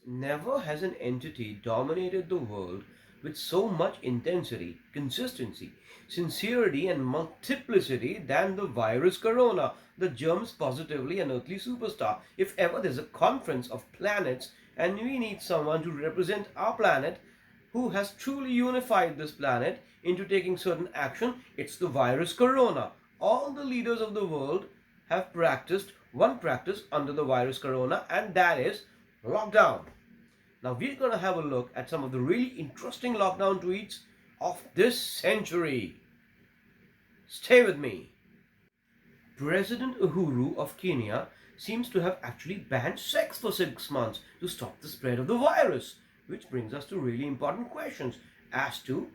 Never has an entity dominated the world with so much intensity, consistency, sincerity, and multiplicity than the virus corona. The germ's positively an earthly superstar. If ever there's a conference of planets and we need someone to represent our planet who has truly unified this planet into taking certain action, it's the virus corona. All the leaders of the world have practiced one practice under the virus corona, and that is lockdown. Now we're going to have a look at some of the really interesting lockdown tweets of this century. Stay with me. President Uhuru of Kenya seems to have actually banned sex for 6 months to stop the spread of the virus, which brings us to really important questions as to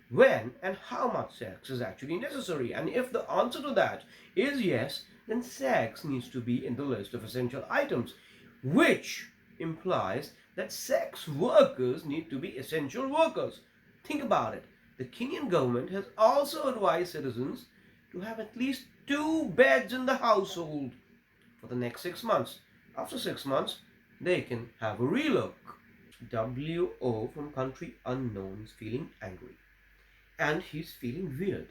when and how much sex is actually necessary. And if the answer to that is yes, then sex needs to be in the list of essential items, which implies that sex workers need to be essential workers. Think about it. The Kenyan government has also advised citizens to have at least 2 beds in the household for the next 6 months. After 6 months, they can have a relook. WO from country unknown is feeling angry. And he's feeling weird.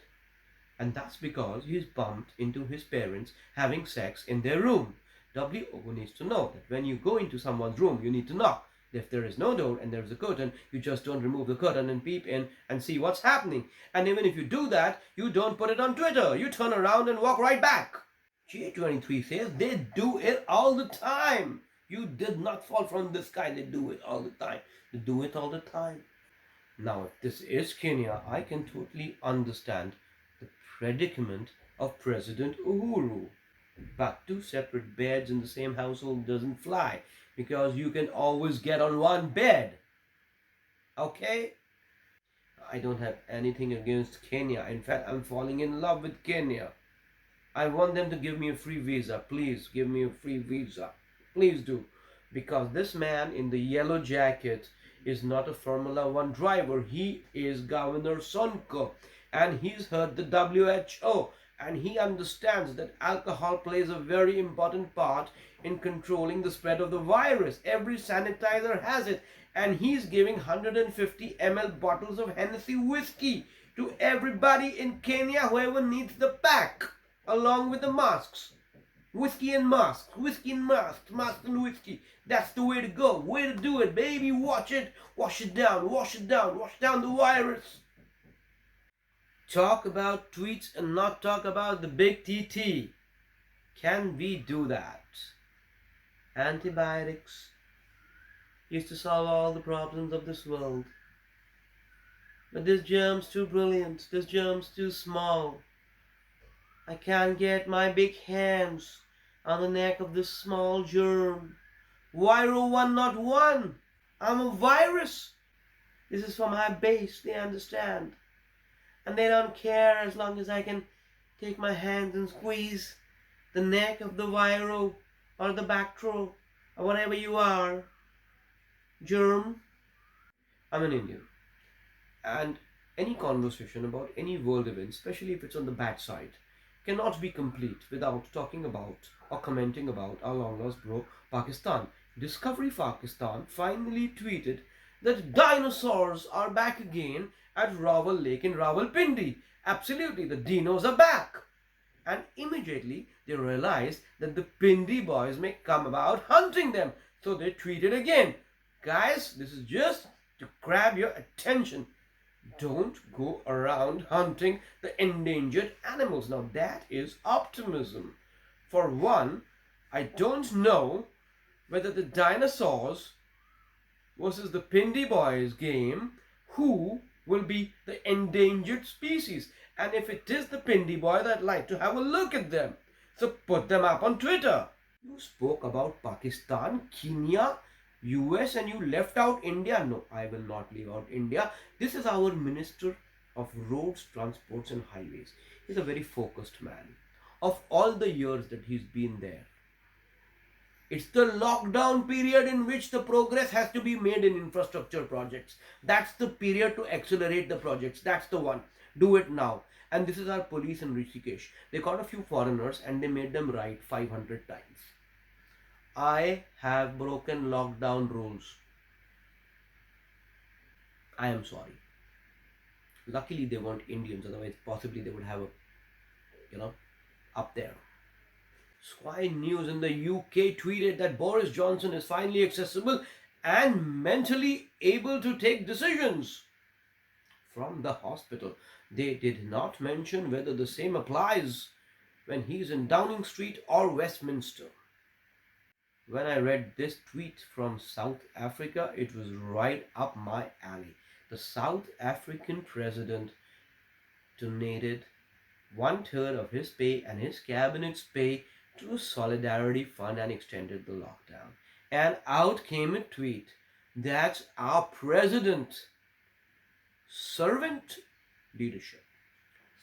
And that's because he's bumped into his parents having sex in their room. WO needs to know that when you go into someone's room, you need to knock. If there is no door and there is a curtain, you just don't remove the curtain and peep in and see what's happening. And even if you do that, you don't put it on Twitter. You turn around and walk right back. J23 says they do it all the time. You did not fall from the sky. They do it all the time. They do it all the time. Now, if this is Kenya, I can totally understand the predicament of President Uhuru. But 2 separate beds in the same household doesn't fly, because you can always get on one bed. Okay? I don't have anything against Kenya. In fact, I'm falling in love with Kenya. I want them to give me a free visa. Please give me a free visa. Please do. Because this man in the yellow jacket is not a Formula 1 driver. He is Governor Sonko. And he's heard the WHO. And he understands that alcohol plays a very important part in controlling the spread of the virus. Every sanitizer has it. And he's giving 150 ml bottles of Hennessy whiskey to everybody in Kenya, whoever needs the pack, along with the masks. Whiskey and masks, whiskey and masks, masks and whiskey. That's the way to go. Way to do it, baby. Watch it. Wash it down, wash it down, wash down the virus. Talk about tweets and not talk about the big TT. Can we do that? Antibiotics used to solve all the problems of this world. But this germ's too brilliant. This germ's too small. I can't get my big hands on the neck of this small germ. Viro 101. I'm a virus. This is for my base, they understand. And they don't care as long as I can take my hands and squeeze the neck of the viro or the bactro or whatever you are. Germ. I'm an Indian. And any conversation about any world event, especially if it's on the bad side, cannot be complete without talking about or commenting about our long lost bro Pakistan. Discovery Pakistan finally tweeted that dinosaurs are back again at Rawal Lake in Rawalpindi. Absolutely, the dinos are back. And immediately they realized that the Pindi boys may come about hunting them. So they tweeted again. Guys, this is just to grab your attention. Don't go around hunting the endangered animals. Now that is optimism. For one, I don't know whether the dinosaurs versus the Pindi boys game, who will be the endangered species. And if it is the Pindi boys, I'd like to have a look at them. So put them up on Twitter. You spoke about Pakistan, Kenya, US, and you left out India. No, I will not leave out India. This is our Minister of Roads, Transports and Highways. He's a very focused man. Of all the years that he's been there, it's the lockdown period in which the progress has to be made in infrastructure projects. That's the period to accelerate the projects. That's the one. Do it now. And this is our police in Rishikesh. They caught a few foreigners and they made them ride 500 times. I have broken lockdown rules. I am sorry. Luckily, they weren't Indians, otherwise, possibly they would have a, you know, up there. Sky News in the UK tweeted that Boris Johnson is finally accessible and mentally able to take decisions from the hospital. They did not mention whether the same applies when he's in Downing Street or Westminster. When I read this tweet from South Africa, it was right up my alley. The South African president donated one-third of his pay and his cabinet's pay to a solidarity fund and extended the lockdown. And out came a tweet. That's our president. Servant leadership.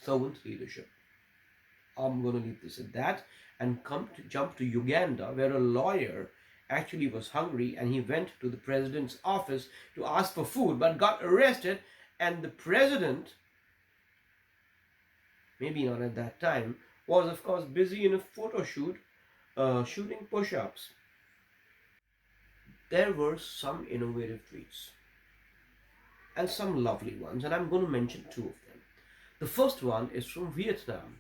Servant leadership. I'm going to leave this at that and jump to Uganda, where a lawyer actually was hungry and he went to the president's office to ask for food but got arrested, and the president, maybe not at that time, was of course busy in a photo shoot shooting push-ups. There were some innovative tweets and some lovely ones, and I'm going to mention two of them. The first one is from Vietnam.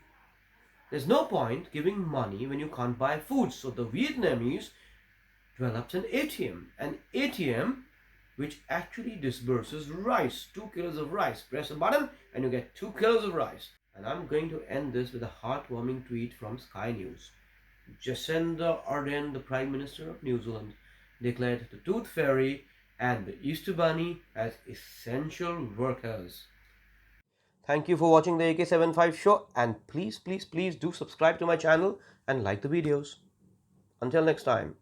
There's no point giving money when you can't buy food. So the Vietnamese developed an ATM which actually disburses rice, 2 kilos of rice. Press a button and you get 2 kilos of rice. And I'm going to end this with a heartwarming tweet from Sky News. Jacinda Ardern, the Prime Minister of New Zealand, declared the Tooth Fairy and the Easter Bunny as essential workers. Thank you for watching the AK75 Show, and please do subscribe to my channel and like the videos. Until next time.